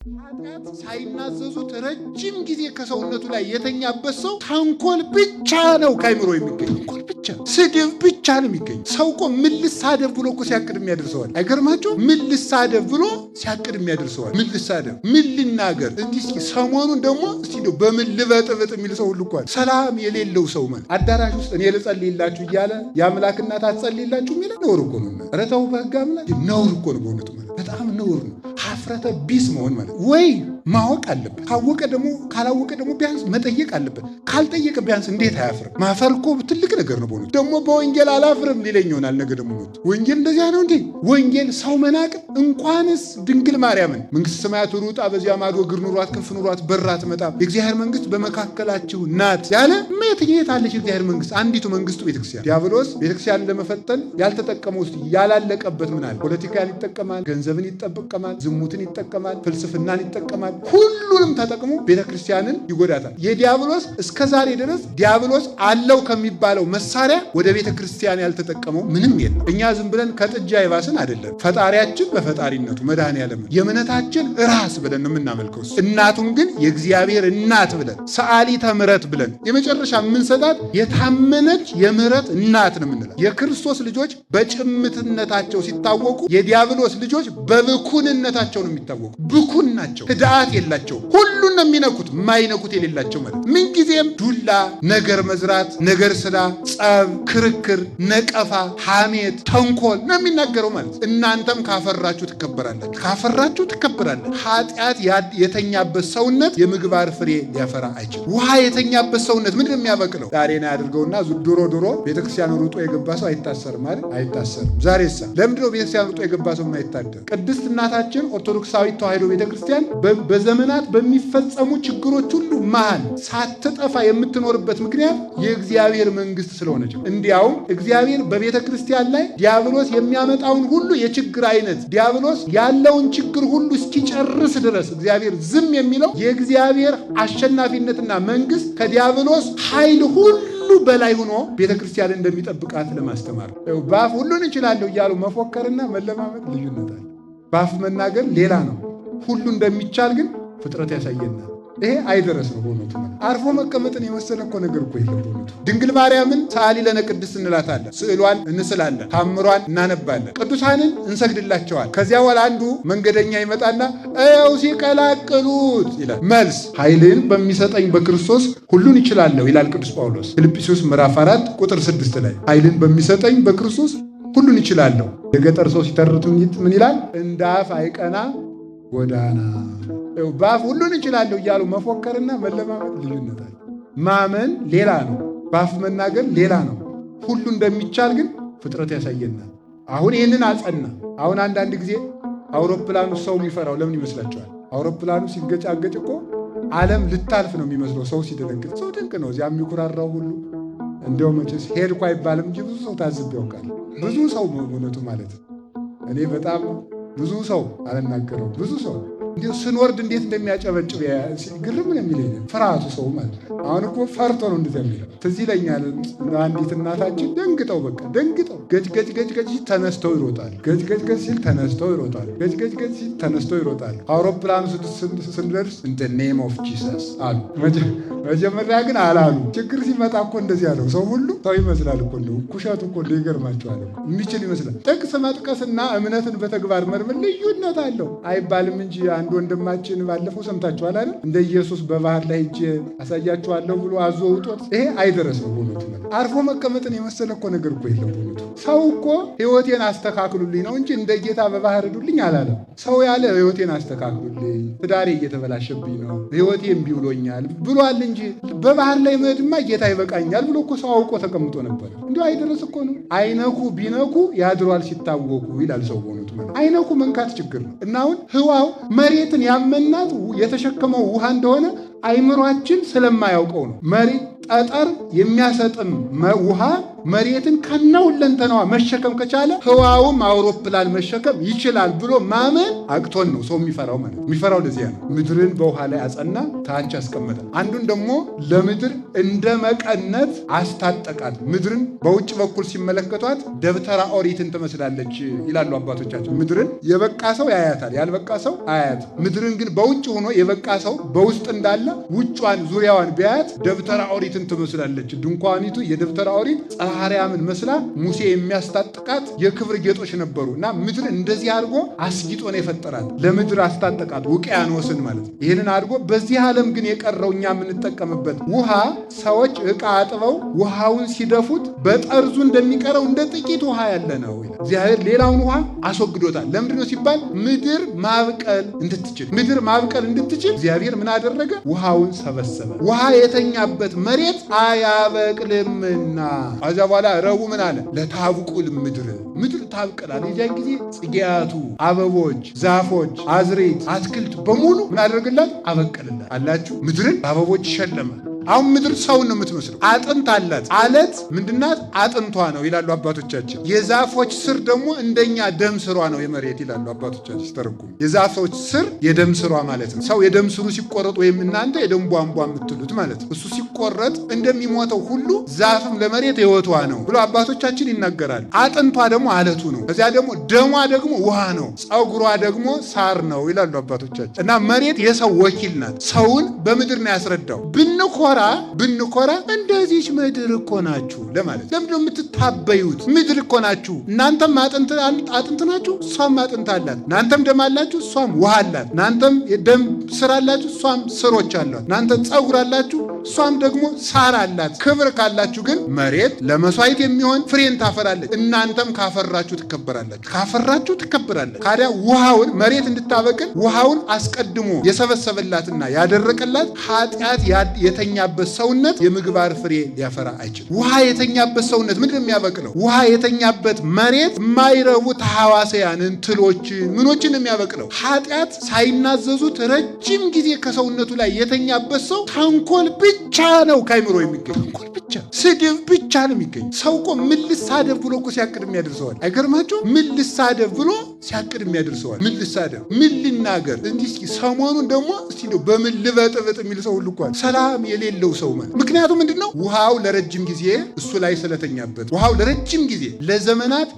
ኃጢአት ሳይናዘዙት ረጅም ጊዜ ከሰውነቱ ላይ የተኛበት ሰው ተንኮል ብቻ ነው ካይምሮ የሚገኝ። ተንኮል ብቻ፣ ስድብ ብቻ ነው የሚገኝ። ሰው እኮ ምን ልሳደብ ብሎ እኮ ሲያቅድ የሚያደርሰዋል። አይገርማቸው? ምን ልሳደብ ብሎ ሲያቅድ የሚያደርሰዋል። ምን ልሳደብ፣ ምን ልናገር። እንዲህ ሰሞኑን ደግሞ እስቲ በምን ልበጥብጥ የሚል ሰው ሁሉ እኮ አለ። ሰላም የሌለው ሰው ማለት አዳራሽ ውስጥ እኔ ልጸልይላችሁ እያለ የአምላክ እናት አትጸልይላችሁ የሚለ ነውር እኮ ነው። ኧረ ተው በሕግ አምላክ፣ ነውር እኮ ነው በእውነቱ ማለት በጣም ነውር ነው። ሀፍረተ ቢስ መሆን ማለት ወይ ማወቅ አለበት። ካወቀ ደግሞ ካላወቀ ደግሞ ቢያንስ መጠየቅ አለበት። ካልጠየቀ ቢያንስ እንዴት አያፍርም? ማፈር እኮ ትልቅ ነገር ነው በእውነቱ። ደግሞ በወንጌል አላፍርም ሊለኝ ይሆናል ነገ ደግሞ ሞት። ወንጌል እንደዚያ ነው እንዴ? ወንጌል ሰው መናቅ እንኳንስ ድንግል ማርያምን መንግስተ ሰማያት ሩጣ በዚያ ማዶ እግር ኑሯት ክንፍ ኑሯት በራ ትመጣ የእግዚአብሔር መንግስት በመካከላችሁ ናት ያለ የት አለች የእግዚአብሔር መንግስት? አንዲቱ መንግስቱ ቤተክርስቲያን። ዲያብሎስ ቤተክርስቲያንን ለመፈተን ያልተጠቀመው ውስጥ ያላለቀበት ምን አለ? ፖለቲካን ይጠቀማል፣ ገንዘብን ይጠቀማል፣ ዝሙትን ይጠቀማል፣ ፍልስፍናን ይጠቀማል። ሁሉንም ተጠቅሞ ቤተክርስቲያንን ይጎዳታል። የዲያብሎስ እስከ ዛሬ ድረስ ዲያብሎስ አለው ከሚባለው መሳሪያ ወደ ቤተክርስቲያን ያልተጠቀመው ምንም የለም። እኛ ዝም ብለን ከጥጃ የባስን አይደለም። ፈጣሪያችን በፈጣሪነቱ መድኃኔዓለም የእምነታችን ራስ ብለን የምናመልከው እናቱን ግን የእግዚአብሔር እናት ብለን ሰዓሊተ ምሕረት ብለን የመጨረሻ የምንሰጣት የታመነች የምህረት እናት ነው የምንላት። የክርስቶስ ልጆች በጭምትነታቸው ሲታወቁ የዲያብሎስ ልጆች በብኩንነታቸው ነው የሚታወቁ። ብኩን ናቸው፣ ህድአት የላቸው። ሁሉን ነው የሚነኩት፣ የማይነኩት የሌላቸው ማለት ምንጊዜም ዱላ፣ ነገር መዝራት፣ ነገር ስራ፣ ጸብ፣ ክርክር፣ ነቀፋ፣ ሐሜት፣ ተንኮል ነው የሚናገረው ማለት። እናንተም ካፈራችሁ ትከበራላችሁ፣ ካፈራችሁ ትከበራላችሁ። ኃጢአት የተኛበት ሰውነት የምግባር ፍሬ ሊያፈራ አይችልም። ውሃ የተኛበት ሰውነት ምንድን ነው የሚያበቅለው? ዛሬ ነው ያድርገውና ድሮ ቤተክርስቲያን ሩጦ የገባ ሰው አይታሰርም ማለት አይታሰርም። ዛሬሳ ለምንድን ነው ቤተክርስቲያን ሩጦ የገባ ሰው የማይታደር? ቅድስት እናታችን ኦርቶዶክሳዊት ተዋሕዶ ቤተክርስቲያን በዘመናት በሚፈጸሙ ችግሮች ሁሉ መሃል ሳትጠፋ የምትኖርበት ምክንያት የእግዚአብሔር መንግስት ስለሆነች። እንዲያውም እግዚአብሔር በቤተክርስቲያን ላይ ዲያብሎስ የሚያመጣውን ሁሉ የችግር አይነት ዲያብሎስ ያለውን ችግር ሁሉ እስኪጨርስ ድረስ እግዚአብሔር ዝም የሚለው የእግዚአብሔር አሸናፊነትና መንግስት ከዲያብሎስ ኃይል ሁሉ በላይ ሆኖ ቤተክርስቲያን እንደሚጠብቃት ለማስተማር። በአፍ ሁሉን እችላለሁ እያሉ መፎከርና መለማመድ ልዩነት አለ። በአፍ መናገር ሌላ ነው። ሁሉ እንደሚቻል ግን ፍጥረት ያሳየናል። ይሄ አይደረስ ነው በእውነቱ። አርፎ መቀመጥን የመሰለ እኮ ነገር እኮ የለም በእውነቱ። ድንግል ማርያምን ሰዓሊ ለነ ቅድስት እንላታለን፣ ስዕሏን እንስላለን፣ ታምሯን እናነባለን፣ ቅዱሳንን እንሰግድላቸዋል። ከዚያ በኋላ አንዱ መንገደኛ ይመጣና እው ሲቀላቅሉት ይላል። መልስ ኃይልን በሚሰጠኝ በክርስቶስ ሁሉን ይችላለሁ ይላል ቅዱስ ጳውሎስ ፊልጵስዩስ ምዕራፍ 4 ቁጥር 6 ላይ ኃይልን በሚሰጠኝ በክርስቶስ ሁሉን ይችላለሁ። የገጠር ሰው ሲተርቱ ምን ይላል? እንደ አፍ አይቀና ጎዳና። በአፍ ሁሉን እችላለሁ እያሉ መፎከርና መለማመድ ልዩነት አለ። ማመን ሌላ ነው፣ በአፍ መናገር ሌላ ነው። ሁሉ እንደሚቻል ግን ፍጥረት ያሳየናል። አሁን ይህንን አጸና። አሁን አንዳንድ ጊዜ አውሮፕላኑ ሰው የሚፈራው ለምን ይመስላችኋል? አውሮፕላኑ ሲገጫገጭ እኮ ዓለም ልታልፍ ነው የሚመስለው። ሰው ሲደነግጥ ሰው ድንቅ ነው። እዚያ የሚኩራራው ሁሉ እንዲያው መቼስ ሄድኩ አይባልም እንጂ ብዙ ሰው ታዝብ ያውቃል። ብዙ ሰው እውነቱ ማለት እኔ በጣም ብዙ ሰው አልናገረው ብዙ ሰው እንዲሁ ስንወርድ እንዴት እንደሚያጨበጭብ ግርም ነው የሚለኝ ፍርሃቱ ሰው ማለት ነው። አሁን እኮ ፈርቶ ነው እንደዚያ የሚለው። ትዝ ይለኛል አንዲት እናታችን ደንግጠው ገጭ ሲል ተነስተው ይሮጣል። ገጭ ሲል ተነስተው ይሮጣል። ገጭ ሲል ተነስተው ይሮጣል። አውሮፕላኑ ስንደርስ እንደ ኔም ኦፍ ጂሰስ አሉ። መጀመሪያ ግን አላሉ። ችግር ሲመጣ እኮ እንደዚያ ነው። ሰው ሁሉ ሰው ይመስላል እኮ እንደው ኩሻቱ እኮ ይገርማቸዋል። የሚችል ይመስላል። ጥቅስ መጥቀስና እምነትን በተግባር መርመር ልዩነት አለው አይባልም እንጂ አንድ ወንድማችን ባለፈው ሰምታችኋል አይደል? እንደ ኢየሱስ በባህር ላይ ሄጄ አሳያችኋለሁ ብሎ አዞ ውጦት። ይሄ አይደረስ ነው በእውነቱ። አርፎ መቀመጥን የመሰለ እኮ ነገር እኮ የለም በእውነቱ። ሰው እኮ ሕይወቴን አስተካክሉልኝ ነው እንጂ እንደ ጌታ በባህር ሂዱልኝ አላለም። ሰው ያለ ሕይወቴን አስተካክሉልኝ፣ ትዳሬ እየተበላሸብኝ ነው፣ ሕይወቴ እምቢ ብሎኛል ብሏል እንጂ በባህር ላይ መሄድማ ጌታ ይበቃኛል ብሎ እኮ ሰው አውቆ ተቀምጦ ነበር። እንዲሁ አይደረስ እኮ ነው። አይነኩ ቢነኩ ያድሯል ሲታወቁ ይላል ሰው በእውነቱ። አይነኩ መንካት ችግር ነው እና አሁን ህዋው መሬትን ያመናት የተሸከመው ውሃ እንደሆነ አይምሯችን ስለማያውቀው ነው። መሬት ጠጠር የሚያሰጥም ውሃ መሬትን ከነሁለንተናዋ መሸከም ከቻለ ህዋውም አውሮፕላን መሸከም ይችላል ብሎ ማመን አቅቶን ነው ሰው የሚፈራው ማለት ነው። የሚፈራው ለዚያ ነው። ምድርን በውሃ ላይ አጸና፣ ታች አስቀመጠ። አንዱን ደግሞ ለምድር እንደ መቀነት አስታጠቃት። ምድርን በውጭ በኩል ሲመለከቷት ደብተራ ኦሪትን ትመስላለች ይላሉ አባቶቻችን። ምድርን የበቃ ሰው ያያታል፣ ያልበቃ ሰው አያት። ምድርን ግን በውጭ ሆኖ የበቃ ሰው በውስጥ እንዳለ ውጯን ዙሪያዋን ቢያያት ደብተራ ኦሪትን ትመስላለች። ድንኳኒቱ የደብተራ ኦሪት ጸሐሪያምን መስላ ሙሴ የሚያስታጥቃት የክብር ጌጦች ነበሩ እና ምድር እንደዚህ አድርጎ አስጊጦ ነው የፈጠራት። ለምድር አስታጠቃት ውቅያኖስን ማለት ነው። ይህንን አድርጎ በዚህ ዓለም ግን የቀረው እኛ የምንጠቀምበት ውሃ ሰዎች ዕቃ አጥበው ውሃውን ሲደፉት በጠርዙ እንደሚቀረው እንደ ጥቂት ውሃ ያለ ነው። እግዚአብሔር ሌላውን ውሃ አስወግዶታል። ለምንድን ነው ሲባል ምድር ማብቀል እንድትችል። ምድር ማብቀል እንድትችል እግዚአብሔር ምን አደረገ? ውሃውን ሰበሰበ። ውሃ የተኛበት መሬት አያበቅልምና ከዚያ በኋላ ረቡዕ ምን አለ? ለታብቁል ምድር ታብቅላል። የዚያን ጊዜ ጽጌያቱ፣ አበቦች፣ ዛፎች፣ አዝሬት፣ አትክልት በሙሉ ምን አደረግላት? አበቀልላት። አላችሁ ምድርን በአበቦች ሸለመ። አሁን ምድር ሰውን ነው የምትመስለው። አጥንት አላት። አለት ምንድናት? አጥንቷ ነው ይላሉ አባቶቻችን። የዛፎች ስር ደግሞ እንደኛ ደም ስሯ ነው የመሬት ይላሉ አባቶቻችን ሲተረጉሙ። የዛፎች ስር የደም ስሯ ማለት ነው። ሰው የደም ስሩ ሲቆረጥ ወይም እናንተ የደም ቧንቧ የምትሉት ማለት ነው። እሱ ሲቆረጥ እንደሚሞተው ሁሉ ዛፍም ለመሬት ሕይወቷ ነው ብሎ አባቶቻችን ይናገራሉ። አጥንቷ ደግሞ አለቱ ነው። ከዚያ ደግሞ ደሟ ደግሞ ውሃ ነው። ፀጉሯ ደግሞ ሳር ነው ይላሉ አባቶቻችን። እና መሬት የሰው ወኪል ናት። ሰውን በምድር ነው ያስረዳው። ብንኮራ እንደዚች ምድር እኮ ናችሁ ለማለት። ለምንድን ነው የምትታበዩት? ምድር እኮ ናችሁ። እናንተም አጥንት ናችሁ፣ እሷም አጥንት አላት። እናንተም ደም አላችሁ፣ እሷም ውሃ አላት። እናንተም የደም ስር አላችሁ፣ እሷም ስሮች አሏት። እናንተ ፀጉር አላችሁ፣ እሷም ደግሞ ሳር አላት። ክብር ካላችሁ ግን መሬት ለመስዋዕት የሚሆን ፍሬን ታፈራለች። እናንተም ካፈራችሁ ትከበራላችሁ፣ ካፈራችሁ ትከበራለች። ታዲያ ውሃውን መሬት እንድታበቅል ውሃውን አስቀድሞ የሰበሰበላትና ያደረቀላት ኃጢአት የተኛበት ሰውነት የምግባር ፍሬ ሊያፈራ አይችልም። ውሃ የተኛበት ሰውነት ምንድን ነው የሚያበቅለው? ውሃ የተኛበት መሬት የማይረቡ ተሐዋስያንን፣ ትሎችን፣ ምኖችን የሚያበቅለው። ኃጢአት ሳይናዘዙት ረጅም ጊዜ ከሰውነቱ ላይ የተኛበት ሰው ተንኮል ብቻ ነው ከአይምሮ የሚገኝ። ተንኮል ብቻ፣ ስድብ ብቻ ነው የሚገኝ። ሰው እኮ ምን ልሳደብ ብሎ እኮ ሲያቅድ የሚያደርሰዋል። አይገርማችሁ? ምን ልሳደብ ብሎ ሲያቅድ የሚያደርሰዋል። ምን ልሳደብ፣ ምን ልናገር፣ እንዲህ እስኪ ሰሞኑን ደግሞ እስቲ ነው በምን ልበጥብጥ የሚል ሰው ሁሉ እኮ ሰላም የሌለው ሰው ማለት። ምክንያቱም ምንድነው? ውሃው ለረጅም ጊዜ እሱ ላይ ስለተኛበት። ውሃው ለረጅም ጊዜ ለዘመናት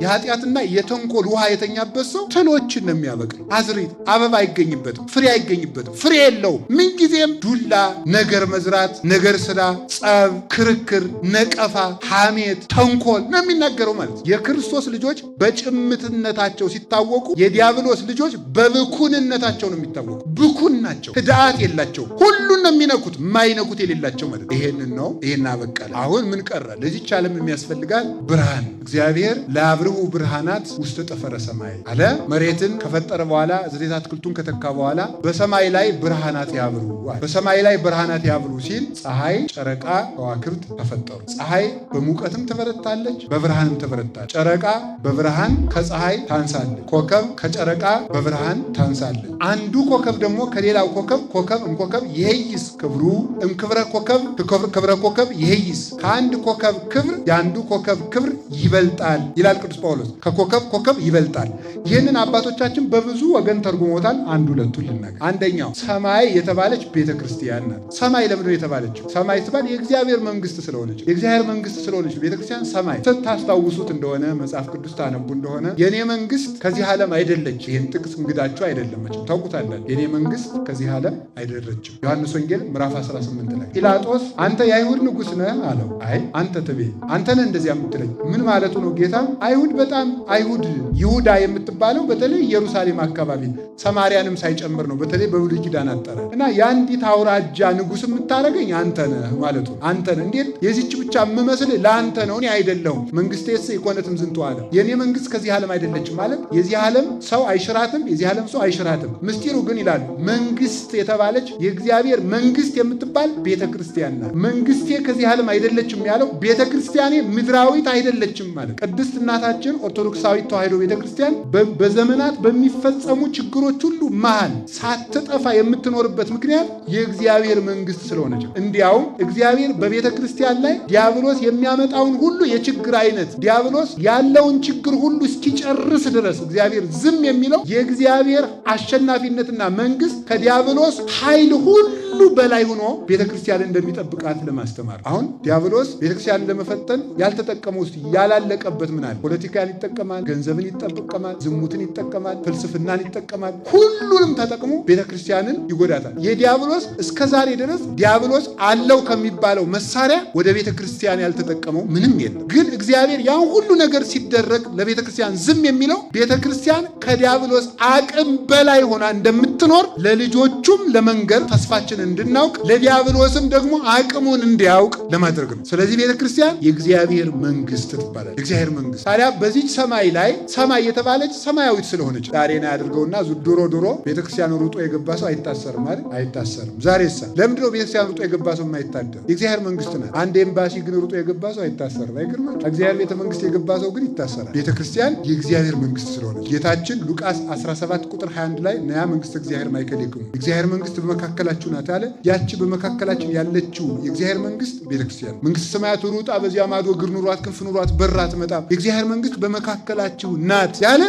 የኃጢአትና የተንኮል ውሃ የተኛበት ሰው ትሎችን ነው የሚያበቅል። አዝሪት አበባ አይገኝበትም፣ ፍሬ አይገኝበትም፣ ፍሬ የለውም። ምንጊዜም ዱላ፣ ነገር መዝራት፣ ነገር ስራ፣ ጸብ፣ ክርክር፣ ነቀፋ፣ ሐሜት፣ ተንኮል ነው የሚናገረው ማለት። የክርስቶስ ልጆች በጭምትነታቸው ሲታወቁ፣ የዲያብሎስ ልጆች በብኩንነታቸው ነው የሚታወቁ። ብኩን ናቸው፣ ህድአት የላቸው፣ ሁሉን ነው የሚነኩት፣ የማይነኩት የሌላቸው ማለት። ይሄንን ነው ይሄን አበቀለ። አሁን ምን ቀረ? ለዚች ዓለም የሚያስፈልጋል ብርሃን። እግዚአብሔር ለአብርሁ ብርሃናት ውስጥ ጠፈረ ሰማይ አለ። መሬትን ከፈጠረ በኋላ ዘዴት አትክልቱን ከተካ በኋላ በሰማይ ላይ ብርሃናት ያብሩ። በሰማይ ላይ ብርሃናት ያብሩ ሲል ፀሐይ፣ ጨረቃ፣ ከዋክብት ተፈጠሩ። ፀሐይ በሙቀትም ትበረታለች፣ በብርሃንም ትበረታለች። ጨረቃ በብርሃን ከፀሐይ ታንሳለች፣ ኮከብ ከጨረቃ በብርሃን ታንሳለች። አንዱ ኮከብ ደግሞ ከሌላው ኮከብ እምኮከብ ይሄይስ ክብሩ እምክብረ ኮከብ ክብረ ኮከብ ይሄይስ። ከአንድ ኮከብ ክብር የአንዱ ኮከብ ክብር ይበልጣል ይላል ቅዱስ ጳውሎስ። ኮከብ ይበልጣል። ይህንን አባቶቻችን በብዙ ወገን ተርጉሞታል። አንድ ሁለቱን ልናገር። አንደኛው ሰማይ የተባለች ቤተ ክርስቲያን ናት። ሰማይ ለምንድነው የተባለችው? ሰማይ ሲባል የእግዚአብሔር መንግስት ስለሆነች፣ የእግዚአብሔር መንግስት ስለሆነች ቤተ ክርስቲያን ሰማይ። ስታስታውሱት እንደሆነ መጽሐፍ ቅዱስ ታነቡ እንደሆነ የኔ መንግስት ከዚህ ዓለም አይደለች። ይህን ጥቅስ እንግዳችሁ አይደለም መቼም ታውቁታላችሁ። የኔ መንግስት ከዚህ ዓለም አይደለችም። ዮሐንስ ወንጌል ምዕራፍ 18 ላይ ጲላጦስ አንተ የአይሁድ ንጉሥ ነህ አለው። አይ አንተ ትቤ አንተ ነህ እንደዚያ የምትለኝ ምን ማለቱ ነው? ጌታ አይሁድ ይሁዳ የምትባለው በተለይ ኢየሩሳሌም አካባቢ ሰማርያንም ሳይጨምር ነው። በተለይ በብሉይ ኪዳን አጠረ እና የአንዲት አውራጃ ንጉሥ የምታደርገኝ አንተ ነህ ማለቱ። አንተ ነህ እንዴት የዚች ብቻ የምመስል ለአንተ ነው፣ እኔ አይደለሁም። መንግስቴስ ኢኮነትም ዝንቱ ዓለም፣ የኔ መንግስት ከዚህ ዓለም አይደለችም ማለት የዚህ ዓለም ሰው አይሽራትም፣ የዚህ ዓለም ሰው አይሽራትም። ምስጢሩ ግን ይላሉ መንግስት የተባለች የእግዚአብሔር መንግስት የምትባል ቤተ ክርስቲያን ናት። መንግስቴ ከዚህ ዓለም አይደለችም ያለው ቤተ ክርስቲያኔ ምድራዊት አይደለችም ማለት። ቅድስት እናታችን ኦርቶዶክሳዊት ተዋሕዶ ቤተ ክርስቲያን በዘመናት በሚፈጸሙ ችግሮች ሁሉ መሃል ሳትጠፋ የምትኖርበት ምክንያት የእግዚአብሔር መንግስት ስለሆነች። እንዲያውም እግዚአብሔር በቤተ ክርስቲያን ላይ ዲያብሎስ የሚያመጣውን ሁሉ የችግር አይነት ዲያብሎስ ያለውን ችግር ሁሉ እስኪጨርስ ድረስ እግዚአብሔር ዝም የሚለው የእግዚአብሔር አሸናፊነትና መንግስት ከዲያብሎስ ኃይል ሁሉ በላይ ሆኖ ቤተ ክርስቲያን እንደሚጠብቃት ለማስተማር። አሁን ዲያብሎስ ቤተ ክርስቲያንን ለመፈተን ያልተጠቀመው ውስጥ ያላለቀበት ምን አለ? ፖለቲካን ይጠቀማል፣ ገንዘብን ይጠቀማል፣ ዝሙትን ይጠቀማል፣ ፍልስፍናን ይጠቀማል። ሁሉንም ተጠቅሞ ቤተ ክርስቲያንን ይጎዳታል። የዲያብሎስ እስከ ዛሬ ድረስ ዲያብሎስ አለው ከሚባለው መሳሪያ ወደ ቤተ ክርስቲያን ያልተጠቀመው ምንም የለም። ግን እግዚአብሔር ያን ሁሉ ነገር ሲደረግ ለቤተ ክርስቲያን ዝም የሚለው ቤተ ክርስቲያን ከዲያብሎስ አቅም በላይ ሆና እንደምትኖር ለልጆቹም ለመንገር ተስፋችን እንድናውቅ ለዲያብሎስም ደግሞ አቅሙን እንዲያውቅ ለማድረግ ነው። ስለዚህ ቤተ ክርስቲያን የእግዚአብሔር መንግስት ትባላለች። የእግዚአብሔር መንግስት ታዲያ በዚች ሰማይ ላይ ሰማይ የተባለች ሰማያዊት ስለሆነች ዛሬ ነው ያድርገውና ድሮ ቤተክርስቲያን ሩጦ የገባ ሰው አይታሰርም ማለት አይታሰርም። ዛሬሳ ለምንድነው ቤተክርስቲያን ሩጦ የገባ ሰው የማይታደር? የእግዚአብሔር መንግስት ናት። አንድ ኤምባሲ ግን ሩጦ የገባ ሰው አይታሰርም። አይገርማችሁ? እግዚአብሔር ቤተ መንግስት የገባ ሰው ግን ይታሰራል። ቤተክርስቲያን የእግዚአብሔር መንግስት ስለሆነች ጌታችን ሉቃስ 17 ቁጥር 21 ላይ ነያ መንግስት እግዚአብሔር ማይከለክሙ የእግዚአብሔር መንግስት በመካከላችሁ ናት አለ። ያቺ በመካከላችን ያለችው የእግዚአብሔር መንግስት ቤተክርስቲያን መንግስት ሰማያት ሩጣ በዚያ ማዶ እግር ኑሯት ክንፍ ኑሯት በራ አትመጣም። የእግዚአብሔር መንግስት በመካከላችሁ ናት ያለ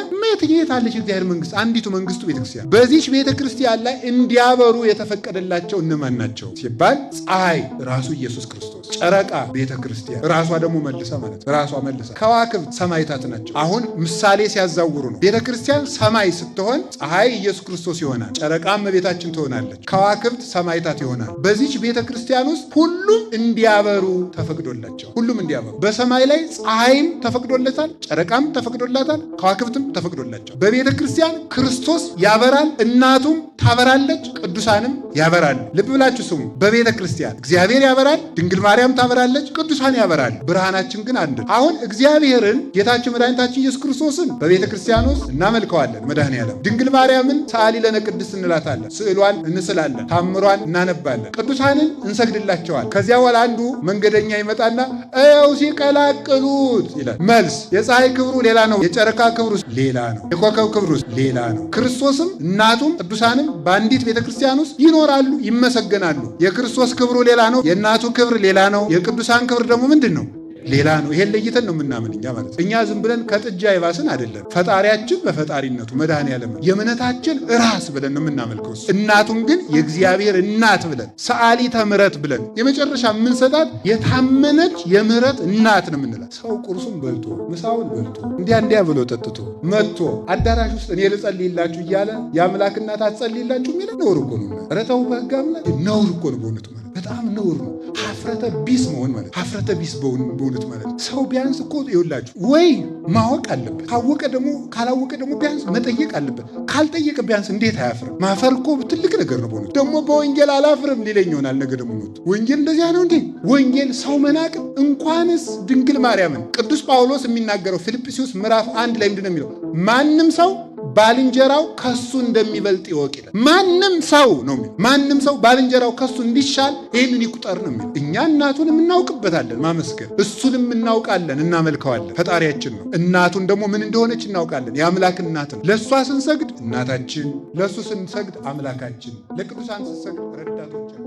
የት አለች የእግዚአብሔር መንግስት? አንዲቱ መንግስቱ ቤተክርስቲያን። በዚህች ቤተክርስቲያን ላይ እንዲያበሩ የተፈቀደላቸው እነማን ናቸው ሲባል ፀሐይ ራሱ ኢየሱስ ክርስቶስ፣ ጨረቃ ቤተክርስቲያን ራሷ ደግሞ መልሳ ማለት ራሷ መልሳ፣ ከዋክብት ሰማይታት ናቸው። አሁን ምሳሌ ሲያዛውሩ ነው። ቤተክርስቲያን ሰማይ ስትሆን ፀሐይ ኢየሱስ ክርስቶስ ይሆናል፣ ጨረቃም እመቤታችን ትሆናለች፣ ከዋክብት ሰማይታት ይሆናል። በዚህች ቤተክርስቲያን ውስጥ ሁሉም እንዲያበሩ ተፈቅዶላቸው፣ ሁሉም እንዲያበሩ በሰማይ ላይ ፀሐይም ተፈቅዶለታል፣ ጨረቃም ተፈቅዶላታል፣ ከዋክብትም ተፈቅዶላቸው። በቤተ ክርስቲያን ክርስቶስ ያበራል፣ እናቱም ታበራለች፣ ቅዱሳንም ያበራል። ልብ ብላችሁ ስሙ። በቤተ ክርስቲያን እግዚአብሔር ያበራል፣ ድንግል ማርያም ታበራለች፣ ቅዱሳን ያበራል። ብርሃናችን ግን አንድ። አሁን እግዚአብሔርን ጌታችን መድኃኒታችን ኢየሱስ ክርስቶስን በቤተ ክርስቲያን ውስጥ እናመልከዋለን። መድኃኔዓለም ድንግል ማርያምን ሰዓሊ ለነ ቅድስት እንላታለን፣ ስዕሏን እንስላለን፣ ታምሯን እናነባለን፣ ቅዱሳንን እንሰግድላቸዋል። ከዚያ በኋላ አንዱ መንገደኛ ይመጣና እው ሲቀላቅሉት ይላል። መልስ የፀሐይ ክብሩ ሌላ ነው፣ የጨረቃ ክብሩ ሌላ ነው፣ የኮከብ ክብሩ ሌላ ነው። ክርስቶስም እናቱም ቅዱሳንም በአንዲት ቤተክርስቲያን ውስጥ ይኖራሉ፣ ይመሰገናሉ። የክርስቶስ ክብሩ ሌላ ነው፣ የእናቱ ክብር ሌላ ነው፣ የቅዱሳን ክብር ደግሞ ምንድን ነው? ሌላ ነው። ይሄን ለይተን ነው የምናምን እኛ ማለት እኛ ዝም ብለን ከጥጃ ይባስን አይደለም። ፈጣሪያችን በፈጣሪነቱ መድኃኔዓለም የእምነታችን ራስ ብለን ነው የምናመልከው። እናቱን ግን የእግዚአብሔር እናት ብለን ሰዓሊተ ምሕረት ብለን የመጨረሻ የምንሰጣት የታመነች የምሕረት እናት ነው የምንላት። ሰው ቁርሱን በልቶ ምሳውን በልቶ እንዲያ ብሎ ጠጥቶ መጥቶ አዳራሽ ውስጥ እኔ ልጸልይላችሁ እያለ የአምላክ እናት አትጸልይላችሁ የሚል ነውር እኮ ነው። ኧረ ተው በሕግ አምላክ ነውር እኮ ነው በእውነቱ ማለት በጣም ነውር ነው። ሀፍረተ ቢስ መሆን ማለት ሀፍረተ ቢስ በእውነት ማለት ሰው ቢያንስ እኮ ይኸውላችሁ ወይ ማወቅ አለበት፣ ካወቀ ደግሞ ካላወቀ ደግሞ ቢያንስ መጠየቅ አለበት። ካልጠየቀ ቢያንስ እንዴት አያፍርም? ማፈር እኮ ትልቅ ነገር ነው በእውነት። ደግሞ በወንጌል አላፍርም ሊለኝ ይሆናል ነገ ደግሞ ወንጌል እንደዚያ ነው እንዴ? ወንጌል ሰው መናቅ እንኳንስ ድንግል ማርያምን ቅዱስ ጳውሎስ የሚናገረው ፊልጵስዩስ ምዕራፍ 1 ላይ ምንድን ነው የሚለው? ማንም ሰው ባልንጀራው ከሱ እንደሚበልጥ ይወቅ ይላል። ማንም ሰው ነው የሚል ማንም ሰው ባልንጀራው ከሱ እንዲሻል ይህንን ይቁጠር ነው የሚል። እኛ እናቱን እናውቅበታለን ማመስገን፣ እሱንም እናውቃለን፣ እናመልከዋለን። ፈጣሪያችን ነው። እናቱን ደግሞ ምን እንደሆነች እናውቃለን። የአምላክ እናትን ለእሷ ስንሰግድ እናታችን፣ ለእሱ ስንሰግድ አምላካችን፣ ለቅዱሳን ስንሰግድ ረዳቶቻችን